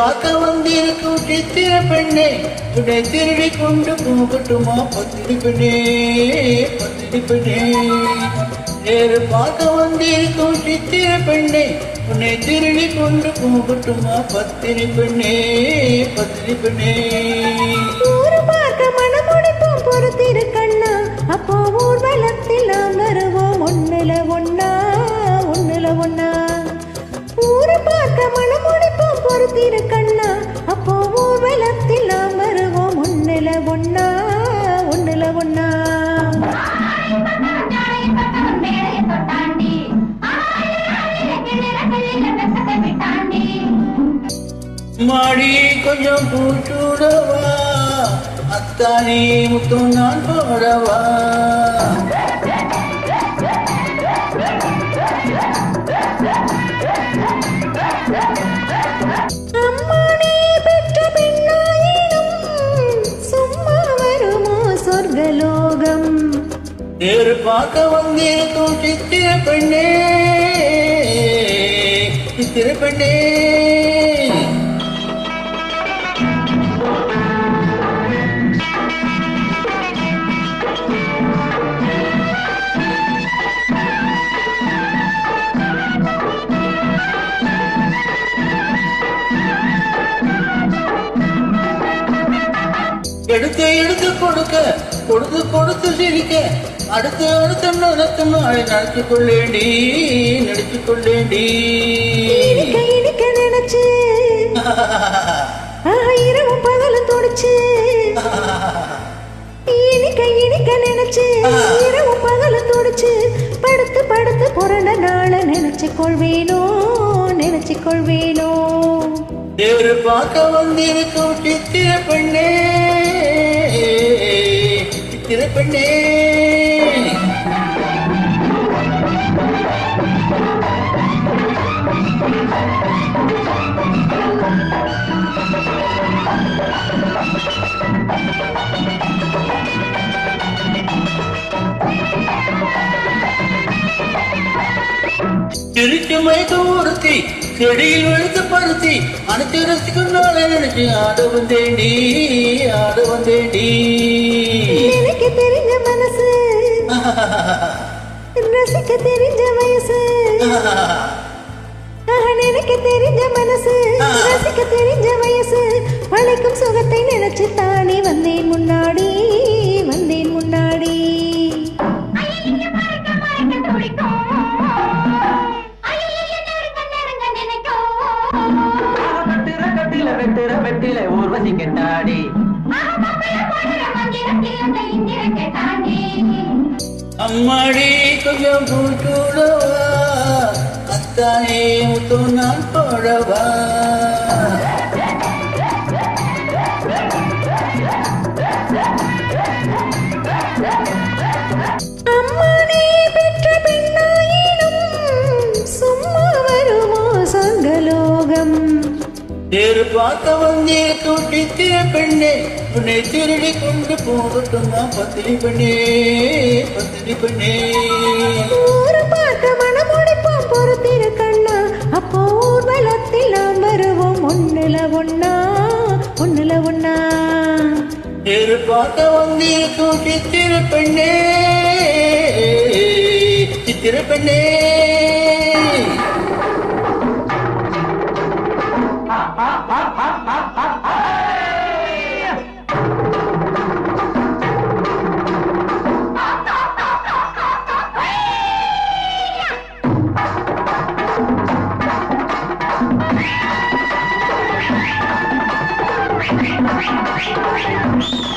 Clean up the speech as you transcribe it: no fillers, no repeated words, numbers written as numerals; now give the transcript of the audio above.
பார்க்க வந்திருக்கும் சித்திர பெண்ணே உன்னை திருடி கொண்டு போகட்டுமா பத்திரி பெண்ணே பத்திரி பெண்ணே நேரு பார்க்க வந்திருக்கும் சித்திர பெண்ணே உன்னை திருடி கொண்டு போகட்டுமா பத்திரி பெண்ணே பத்திரி பெண்ணே ஊரு பார்க்க மனமுடிப்போம் பொறுத்திரு கண்ணா அப்போ ஊர்வலத்தில் நாம் வருவோம் ஒண்ணுல ஒண்ணா ஒண்ணுல ஒண்ணா ஊரு பார்க்க மனமுடிப்போம் பொறுத்திரு கண்ணா அப்போ ஊர்வலத்தில் நாம் வருவோம் ஒண்ணுல ஒண்ணா ஒண்ணுல ஒண்ணா மாடி கொஞ்சம் பூச்சுடவா அத்தானே முத்தம் நான் போடவா அம்மானே பெற்ற பெண்ணாயினும் சும்மா வருமோ சொர்க்கலோகம் நேரு பார்க்க வந்திருக்கும் சித்திர பெண்ணே சித்திர பெண்ணே எடுத்து எடுத்து கொடுக்க கொடுத்து கொடுத்து சிரிக்க அடுத்து அடுத்து நடத்து நாளை நடத்தி கொள்ளேண்டி நடித்து கொள்ளேண்டி இனிக்க இனிக்க நினைச்சு இரவும் பகலும் துடிச்சு இனிக்க இனிக்க நினைச்சு இரவும் பகலும் துடிச்சு படுத்து படுத்து புரண்ட நாள நினைச்சு கொள்வேனோ நினைச்சு கொள்வேனோ தேரு பார்க்க வந்திருக்கும் சித்திர பெண்ணே சித்திர பெண்ணே திருச்சி மயக்கம் ஒருத்தி செடியில் விழுந்து பருத்தி அனைத்து ரசிக்கும் நாளை நினைச்சு ஆட வந்தேண்டி ஆட வந்தேண்டி எனக்கு தெரிஞ்ச மனசு ரசிக்க தெரிஞ்ச வயசு எனக்கு தெரிஞ்ச மனசு ரசிக்க தெரிஞ்ச வயசு வளைக்கும் சுகத்தை நினைச்சு தானே வந்தேன் முன்னாடி வந்தேன் முன்னாடி வெட்டில ஊர்வசி கெட்டாடி அம்மாடி கொஞ்சம் பூட்டுடவா அத்தானே முத்தம் நான் போடவா அம்மானே பெற்ற பெண்ணாயினும் சும்மா வருமோ சொர்க்கலோகம் தேரு பார்க்க வந்திருக்கும் சித்திர பெண்ணே உன்னை திருடி கொண்டு போகட்டுமா பத்திரி பெண்ணே பத்திரி பெண்ணே ஊரு பார்க்க மனமுடிப்போம் பொறுத்திரு கண்ணா அப்போ ஊர்வலத்தில் நாம் வருவோம் ஒண்ணுல ஒண்ணா ஒண்ணுல ஒண்ணா தேரு பார்க்க வந்திருக்கும் சித்திர பெண்ணே சித்திர பெண்ணே Thank you.